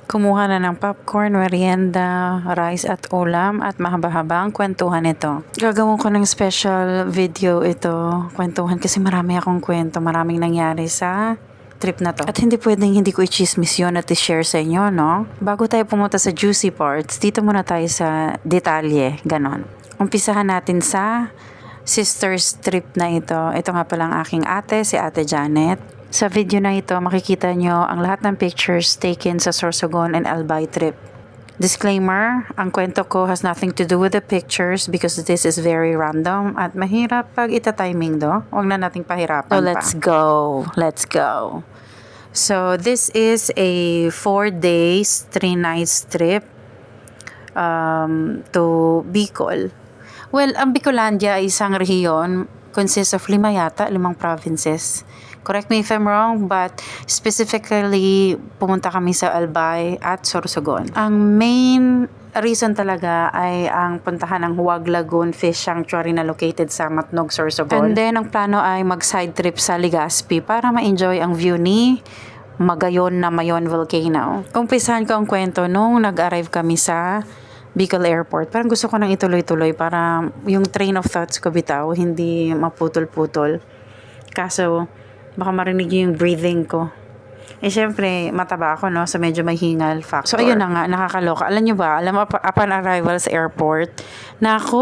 Kumuha na ng popcorn, merienda, rice at ulam at mahaba-habang kwentuhan ito. Gagawin ko ng special video ito, kwentuhan kasi marami akong kwento, maraming nangyari sa trip na to. At hindi pwedeng hindi ko i-chismis yun at i-share sa inyo, no? Bago tayo pumunta sa juicy parts, dito muna tayo sa detalye, ganon. Umpisahan natin sa sister's trip na ito. Ito nga palang aking ate, si Ate Janet. Sa video na ito, makikita nyo ang lahat ng pictures taken sa Sorsogon and Albay trip. Disclaimer, ang kwento ko has nothing to do with the pictures because this is very random at mahirap pag ita-timing do. Huwag na nating pahirapan pa. So let's go. So this is a 4 days, 3 nights trip to Bicol. Well, ang Bicolandia ay isang rehiyon, consists of 5 provinces. Correct me if I'm wrong, but specifically, pumunta kami sa Albay at Sorsogon. Ang main reason talaga ay ang puntahan ng Huwag Lagoon Fish Sanctuary na located sa Matnog, Sorsogon. And then, ang plano ay mag-side trip sa Legazpi para ma-enjoy ang view ni Magayon na Mayon Volcano. Umpisahan ko ang kwento nung nag-arrive kami sa Bicol Airport. Parang gusto ko nang ituloy-tuloy para yung train of thoughts ko bitaw, hindi maputol-putol. Kaso, baka marinig yung breathing ko. Eh, syempre, mataba ako, no? So, medyo may hingal factor. So, ayun na nga, nakakaloka. Alam nyo ba, upon arrival sa airport, naku,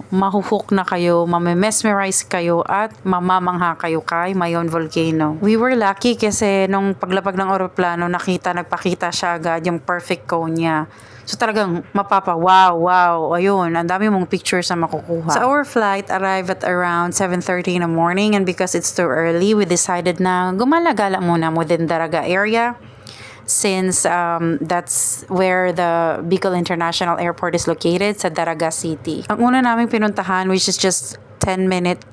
mahuhook na kayo, mamemesmerize kayo, at mamamangha kayo kay Mayon Volcano. We were lucky kasi nung paglapag ng aeroplano, nagpakita siya agad yung perfect cone niya. So talagang wow, ayun, ang dami mong pictures na makukuha. So our flight arrived at around 7:30 in the morning, and because it's too early, we decided na gumala-gala muna within Daraga area since that's where the Bicol International Airport is located, sa Daraga City. Ang una naming pinuntahan, which is just 10-minute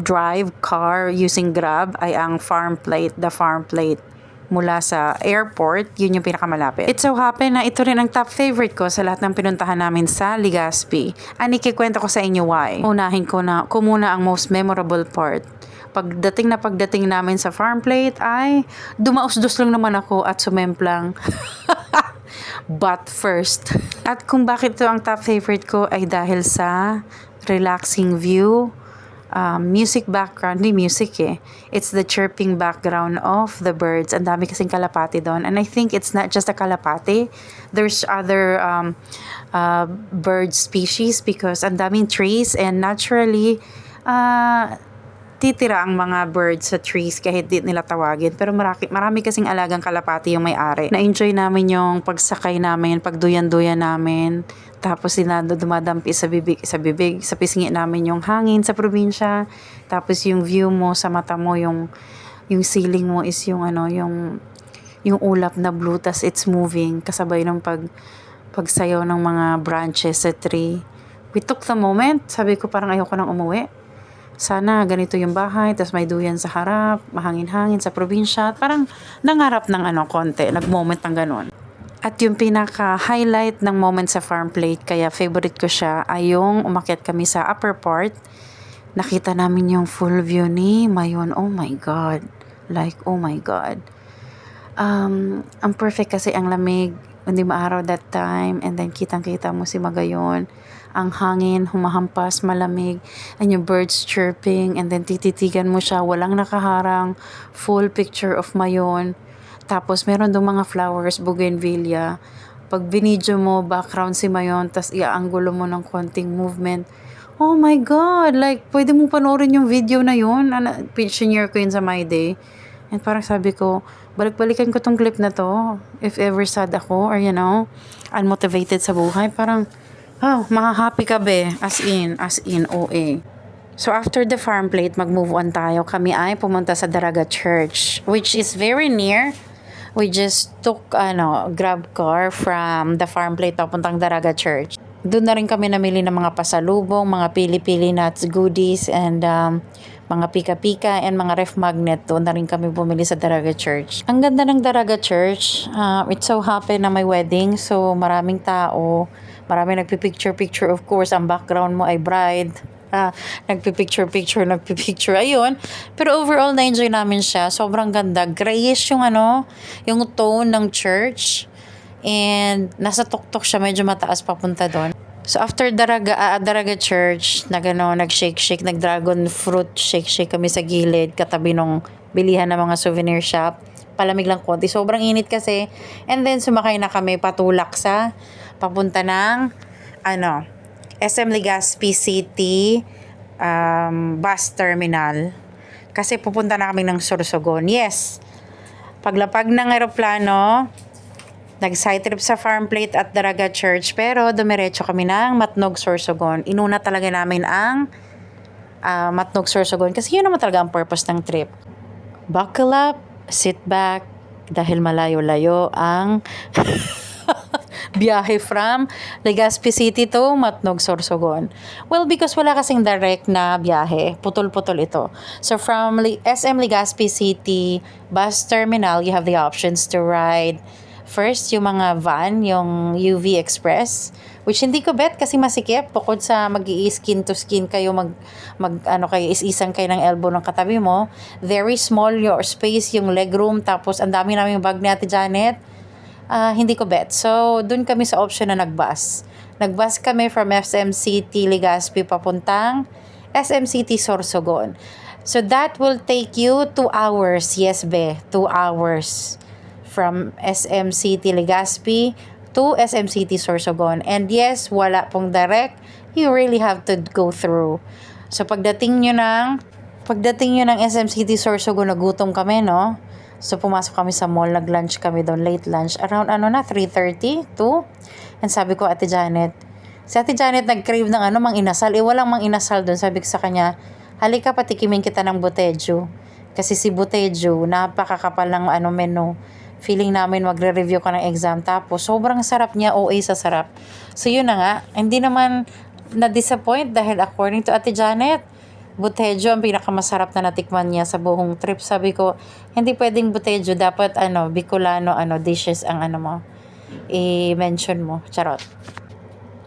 drive car using Grab, ay ang the farm plate. Mula sa airport, yun yung pinakamalapit. It so happen na ito rin ang top favorite ko sa lahat ng pinuntahan namin sa Legazpi. Ikikwento ko sa inyo why. Unahin ko muna ang most memorable part. Pagdating namin sa farm plate ay dumaus-dus lang naman ako at sumemplang. But first. At kung bakit ito ang top favorite ko ay dahil sa relaxing view, music background, hindi music eh. It's the chirping background of the birds. Ang dami kasing kalapati doon. And I think it's not just a kalapati. There's other bird species because ang daming trees and naturally, titira ang mga birds sa trees kahit di nila tawagin. Pero marami kasing alagang kalapati yung may-ari. Na-enjoy namin yung pagsakay namin, pagduyan-duyan namin. Tapos dumadampi sa pisngi namin yung hangin sa probinsya. Tapos yung view mo sa mata mo, yung ceiling mo is yung ulap na blue, tas it's moving kasabay ng pagsayaw ng mga branches sa tree. We took the moment. Sabi ko parang ayoko nang umuwi. Sana ganito yung bahay, tas may duyan sa harap, mahangin-hangin sa probinsya. Parang nangarap ng konti, nag-moment ng ganon. At yung pinaka-highlight ng moment sa farm plate, kaya favorite ko siya, ay yung umakyat kami sa upper part. Nakita namin yung full view ni Mayon. Oh my God. Like, oh my God. Ang perfect kasi ang lamig. Hindi maaraw that time. And then kitang-kita mo si Magayon. Ang hangin, humahampas, malamig. And yung birds chirping. And then tititigan mo siya. Walang nakaharang. Full picture of Mayon. Tapos, meron doon mga flowers, bougainvillea. Pag binidyo mo, background si Mayon, tas iaanggulo mo ng konting movement. Oh my God! Like, pwede mo panoorin yung video na yun. Share ko yun sa My Day. And parang sabi ko, balik-balikan ko tong clip na to. If ever sad ako, or unmotivated sa buhay. Parang, makahappy ka be. As in, OA. So after the farm plate, mag-move on tayo. Kami ay pumunta sa Daraga Church, which is very near. We just took grab car from the farm plate papuntang Daraga Church. Doon na rin kami namili ng mga pasalubong, mga pili-pili nuts, goodies, and mga pika-pika, and mga ref magnet. Doon na rin kami bumili sa Daraga Church. Ang ganda ng Daraga Church. It so happened na may wedding, so maraming tao. Maraming nagpipicture-picture. Of course, ang background mo ay bride. Nagpipicture. Ayun. Pero overall, na-enjoy namin siya. Sobrang ganda. Grayish yung tone ng church. And nasa tuktok siya, medyo mataas papunta doon. So after Daraga Church, nag-shake-shake, nag-dragon fruit shake-shake kami sa gilid, katabi nung bilihan ng mga souvenir shop. Palamig lang konti. Sobrang init kasi. And then sumakay na kami patulak sa papunta ng SM Legazpi City bus terminal. Kasi pupunta na kami ng Sorsogon. Yes. Paglapag ng eroplano, nag-side trip sa Farm Plate at Daraga Church, pero dumiretso kami ng Matnog, Sorsogon. Inuna talaga namin ang Matnog, Sorsogon kasi yun naman talaga ang purpose ng trip. Buckle up, sit back, dahil malayo-layo ang biyahe from Legazpi City to Matnog, Sorsogon. Well, because wala kasing direct na biyahe, putol-putol ito. So from SM Legazpi City bus terminal, you have the options to ride first yung mga van, yung UV Express, which hindi ko bet kasi masikip. Bukod sa skin to skin kayo, kayo is-isang kayo ng elbow ng katabi mo. Very small your space, yung legroom, tapos ang dami namin bag ni Ate Janet. Hindi ko bet. So, dun kami sa option na nag-bus. Nag-bus kami from SM City Legazpi papuntang SM City Sorsogon. So, that will take you 2 hours. Yes, be. 2 hours. From SM City Legazpi to SM City Sorsogon. And yes, wala pong direct. You really have to go through. So pagdating nyo ng SM City Sorsogon, nagutom kami, no? So pumasok kami sa mall, nag-lunch kami doon, late lunch. Around 3:30 to. And sabi ko, si Ate Janet nag-crave ng mang inasal. Walang mang inasal doon. Sabi ko sa kanya, halika patikimin kita ng Botejo. Kasi si Botejo, napakakapal ng menu. Feeling namin magre-review ka ng exam. Tapos, sobrang sarap niya, OA sa sarap. So, yun na nga. Hindi naman na-disappoint dahil according to Ate Janet, Botejo ang pinakamasarap na natikman niya sa buong trip. Sabi ko, hindi pwedeng Botejo. Dapat, Bicolano, dishes ang i-mention mo. Charot.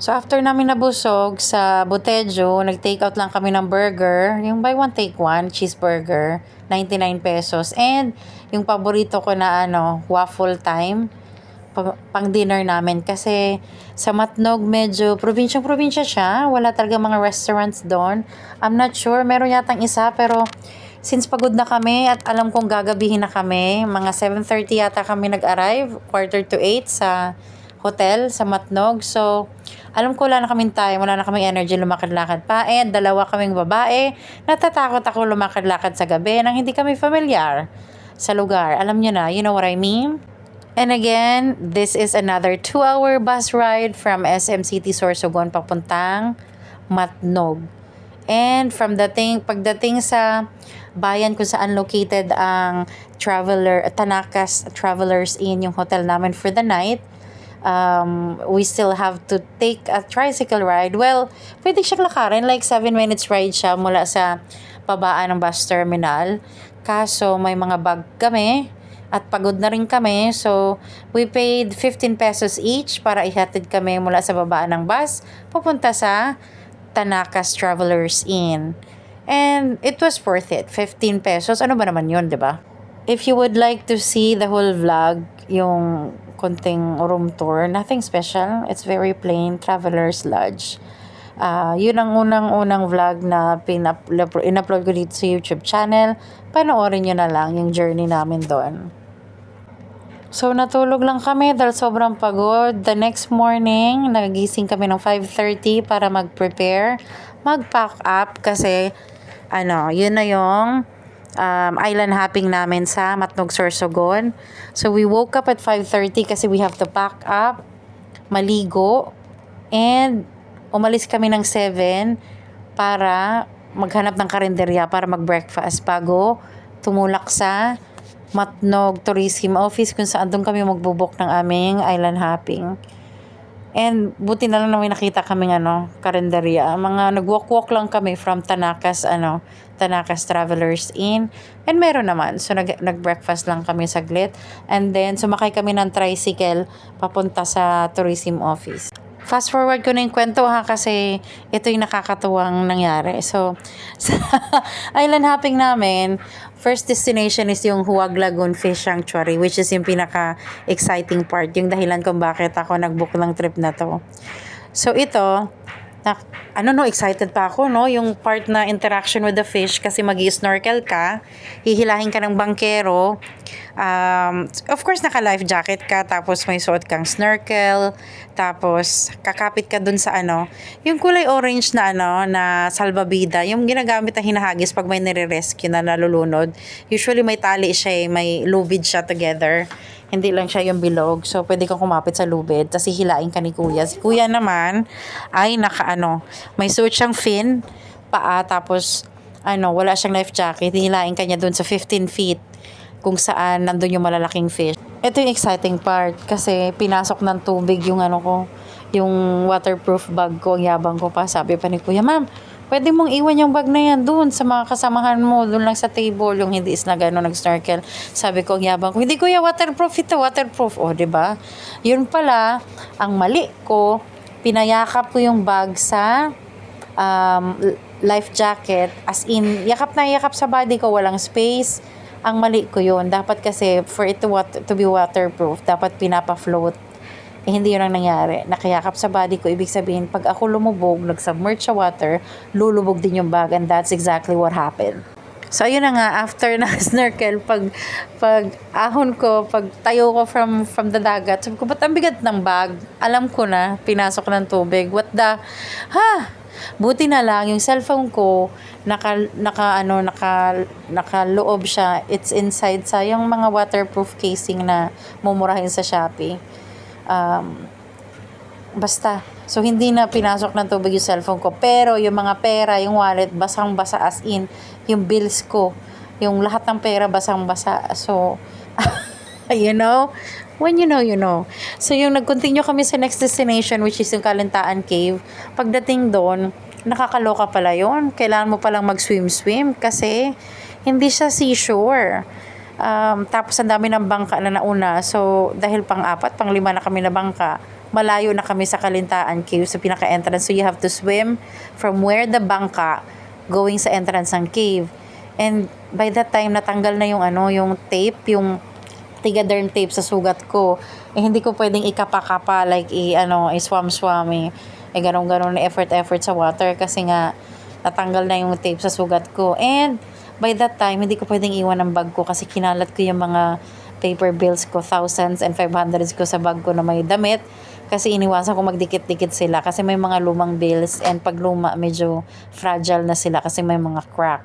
So, after namin nabusog sa Botejo, nag-take out lang kami ng burger. Yung buy one, take one, cheeseburger. 99 pesos. And yung paborito ko na waffle time pang dinner namin kasi sa Matnog medyo probinsya siya, wala talaga mga restaurants doon. I'm not sure, meron yatang isa pero since pagod na kami at alam kong gagabihin na kami, mga 7:30 yata kami nag-arrive, 7:45 sa hotel sa Matnog. So alam ko wala na kaming time, wala na kaming energy lumakad-lakad pa. And dalawa kaming babae, natatakot ako lumakad-lakad sa gabi nang hindi kami familiar sa lugar. Alam nyo na, you know what I mean? And again, this is another 2-hour bus ride from SM City Sorsogon papuntang Matnog. And pagdating sa bayan kung saan located ang Tanakas Travelers Inn, yung hotel namin for the night, we still have to take a tricycle ride. Well, pwede siyang lakarin, like 7 minutes ride siya mula sa babaan ng bus terminal. Kaso may mga bag kami at pagod na rin kami. So, we paid 15 pesos each para ihatid kami mula sa babaan ng bus papunta sa Tanakas Travelers Inn. And it was worth it. 15 pesos. Ano ba naman yun, di ba? If you would like to see the whole vlog, yung konting room tour, nothing special. It's very plain, Traveler's Lodge. Yun ang unang vlog na in-upload ko dito sa YouTube channel. Panoorin nyo na lang yung journey namin doon. So, natulog lang kami dahil sobrang pagod. The next morning, nagising kami ng 5:30 para mag-prepare, mag-pack up kasi, yun na yung island hopping namin sa Matnog, Sorsogon. So, we woke up at 5:30 kasi we have to pack up, maligo, and umalis kami ng 7 para maghanap ng karinderya para mag-breakfast bago tumulak sa Matnog Tourism Office kung saan doon kami magbubuk ng aming island hopping. And buti na lang na may nakita kaming karinderya. Mga nag-walk lang kami from Tanakas Travelers Inn. And meron naman. So nag-breakfast lang kami saglit. And then sumakay kami ng tricycle papunta sa tourism office. Fast forward ko na yung kwento kasi ito yung nakakatuwang nangyari. So, sa island hopping namin, first destination is yung Huwag Lagoon Fish Sanctuary, which is yung pinaka-exciting part, yung dahilan kung bakit ako nag-book ng trip na to. So ito, excited pa ako, no? Yung part na interaction with the fish kasi magi-snorkel ka, hihilahin ka ng bangkero. Of course, naka-life jacket ka, tapos may suot kang snorkel, tapos kakapit ka dun sa yung kulay orange na na salbabida, yung ginagamit na hinahagis pag may nire-rescue na nalulunod. Usually may tali siya, may lubid siya together. Hindi lang siya yung bilog. So, pwede kang kumapit sa lubid. Tapos, hihilain ka ni kuya. Si kuya naman, ay may suot siyang fin, paa, tapos, wala siyang life jacket. Hihilain ka niya dun sa 15 feet kung saan nandun yung malalaking fish. Ito yung exciting part kasi pinasok ng tubig yung yung waterproof bag ko. Ang yabang ko pa. Sabi pa ni kuya, ma'am, pwede mong iwan yung bag na yan doon sa mga kasamahan mo, doon lang sa table, yung hindi is na gano'n nag-snorkel. Sabi ko, ang yabang ko, hindi kuya, waterproof ito, waterproof. O, diba? Yun pala, ang mali ko, pinayakap ko yung bag sa life jacket, as in, yakap na yakap sa body ko, walang space. Ang mali ko yun. Dapat kasi, for it to be waterproof, dapat pinapa-float. Hindi yun ang nangyari. Nakayakap sa body ko. Ibig sabihin, pag ako lumubog, nag-submerge sa water, lulubog din yung bag. And that's exactly what happened. So, ayun na nga, after na snorkel, pag ahon ko, pag tayo ko from the dagat, sabi ko, ba't ang bigat ng bag? Alam ko na, pinasok ng tubig. What the, buti na lang, yung cellphone ko, nakaloob siya. It's inside sa yung mga waterproof casing na mumurahin sa Shopee. Basta. So, hindi na pinasok ng tubig yung cellphone ko. Pero, yung mga pera, yung wallet, basang-basa as in. Yung bills ko. Yung lahat ng pera, basang-basa. So, you know? When you know, you know. So, yung nag-continue kami sa next destination, which is yung Kalintaan Cave. Pagdating doon, nakakaloka pala yun. Kailangan mo palang mag-swim-swim kasi hindi siya seashore. Tapos ang dami ng bangka na nauna. So, dahil pang-4, pang-5 na kami na bangka, malayo na kami sa Kalintaan Cave sa pinaka-entrance. So, you have to swim from where the bangka going sa entrance ng cave. And by that time, natanggal na yung tape, yung tigaderm tape sa sugat ko. Hindi ko pwedeng ikapa-kapa, like, swam-swam, ganun-ganun na effort sa water kasi nga, natanggal na yung tape sa sugat ko. And, by that time, hindi ko pwedeng iwan ang bag ko kasi kinalat ko yung mga paper bills ko, thousands and 500s ko sa bag ko na may damit. Kasi iniwasan ko magdikit-dikit sila kasi may mga lumang bills and pag luma, medyo fragile na sila kasi may mga crack.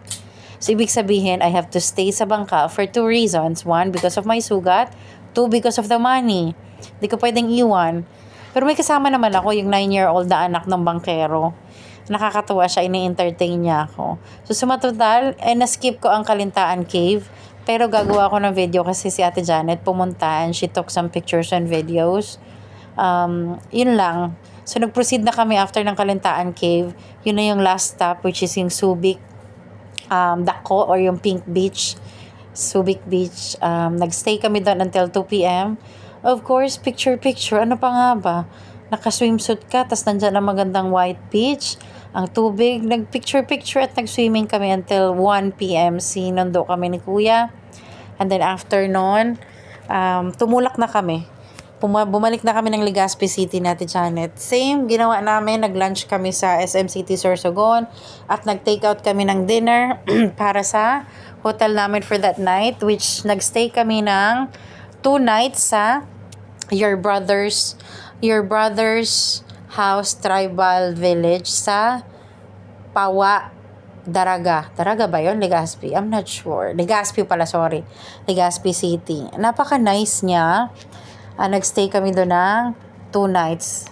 So, ibig sabihin, I have to stay sa bangka for 2 reasons. 1, because of my sugat. 2, because of the money. Hindi ko pwedeng iwan. Pero may kasama naman ako, yung 9-year-old na anak ng bangkero. Nakakatuwa siya, ini-entertain niya ako. So, sumatotal, na-skip ko ang Kalintaan Cave. Pero gagawa ko ng video kasi si Ate Janet pumunta and she took some pictures and videos. Yun lang. So, nag-proceed na kami after ng Kalintaan Cave. Yun na yung last stop, which is yung Subic, Dako, or yung Pink Beach. Subic Beach. Nag-stay kami doon until 2 p.m. Of course, picture. Ano pa nga ba? Naka-swimsuit ka, tas nandyan ang magandang white beach. Ang tubig, nag-picture at nag-swimming kami until 1 p.m. Sinundo kami ni Kuya. And then after nun, tumulak na kami. Bumalik na kami ng Legazpi City natin, Janet. Same, ginawa namin. Nag-lunch kami sa SM City Sorsogon at nag-take out kami ng dinner para sa hotel namin for that night, which nag-stay kami ng 2 nights sa your brother's house tribal village sa Pawa, Daraga. Daraga ba yun? Legazpi? I'm not sure. Legazpi pala, sorry. Legazpi City. Napaka-nice niya. Nag-stay kami doon ng 2 nights.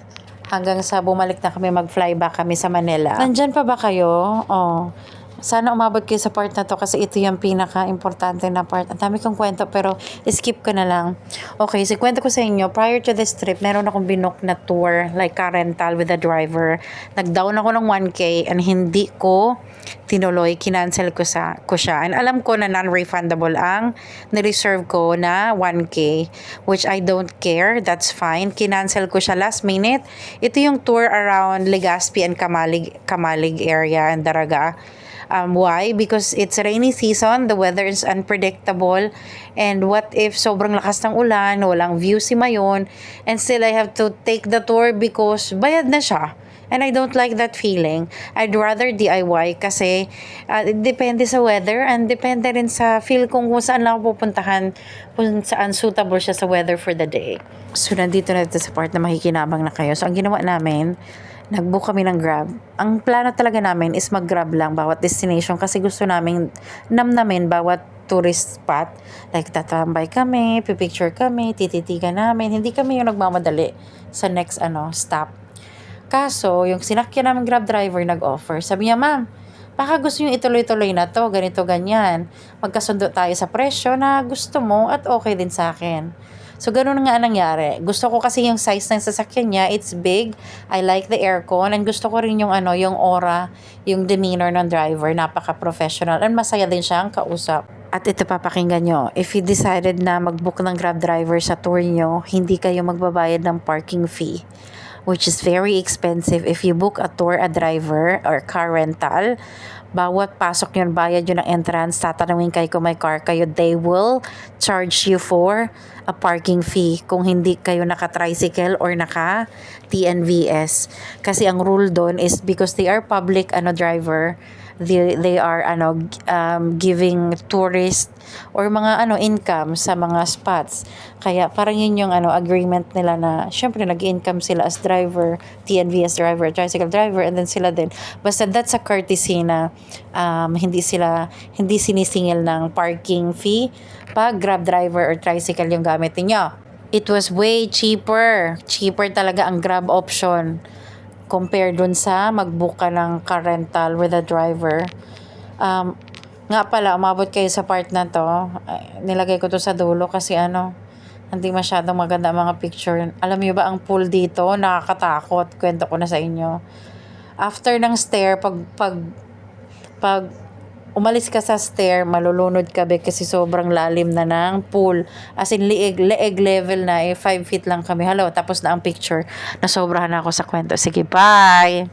Hanggang sa bumalik na kami, mag-fly back kami sa Manila. Nandyan pa ba kayo? Oh. Sana umabot kayo sa part na to kasi ito yung pinaka-importante na part. Ang dami kong kwento pero skip ko na lang. Okay, so kwento ko sa inyo, prior to this trip, meron akong binook na tour, like car rental with a driver. Nag-down ako ng 1K and hindi ko tinuloy, kinancel ko siya. And alam ko na non-refundable ang nireserve ko na 1K, which I don't care, that's fine. Kinancel ko siya last minute. Ito yung tour around Legazpi and Kamalig area and Daraga. Why? Because it's rainy season, the weather is unpredictable, and what if sobrang lakas ng ulan, walang view si Mayon, and still I have to take the tour because bayad na siya. And I don't like that feeling. I'd rather DIY kasi depende sa weather and depende rin sa feel kung saan lang ako pupuntahan, kung saan suitable siya sa weather for the day. So, nandito na ito sa part na makikinabang na kayo. So, ang ginawa namin, nag-book kami ng Grab. Ang plano talaga namin is mag-Grab lang bawat destination kasi gusto namin namnamin bawat tourist spot. Like, tatambay kami, pipicture kami, tititigan namin. Hindi kami yung nagmamadali sa next stop. Kaso, yung sinakyan namin Grab driver nag-offer. Sabi niya, ma'am, baka gusto nyo ituloy-tuloy na to, ganito, ganyan. Magkasundo tayo sa presyo na gusto mo at okay din sa akin. So, ganun nga nangyari. Gusto ko kasi yung size ng sasakyan niya, it's big. I like the aircon. And gusto ko rin yung yung aura, yung demeanor ng driver. Napaka-professional. And masaya din siya ang kausap. At ito papakinggan nyo, if you decided na mag-book ng Grab driver sa tour nyo, hindi kayo magbabayad ng parking fee, which is very expensive. If you book a tour, a driver, or car rental, bawat pasok yun, bayad yun ng entrance, tatanungin kayo kung may car kayo, they will charge you for a parking fee kung hindi kayo naka-tricycle or naka-TNVS. Kasi ang rule doon is because they are public driver, they are giving tourist or mga income sa mga spots. Kaya parang yun yung agreement nila na syempre nag-income sila as driver, TNVS driver, tricycle driver, and then sila din. Basta that's a courtesy na hindi sinisingil ng parking fee pag Grab driver or tricycle yung gamit niyo. It was way cheaper. Cheaper talaga ang Grab option compare dun sa mag-book ka ng car rental with a driver. Nga pala, umabot kayo sa part na to. Nilagay ko to sa dulo kasi hindi masyadong maganda mga picture. Alam niyo ba ang pool dito? Nakakatakot. Kwento ko na sa inyo. After ng stair, pag umalis ka sa stair, malulunod ka kasi sobrang lalim na ng pool. As in, leeg level na 5 feet lang kami. Tapos na ang picture. Nasobrahan ako sa kwento. Sige, bye!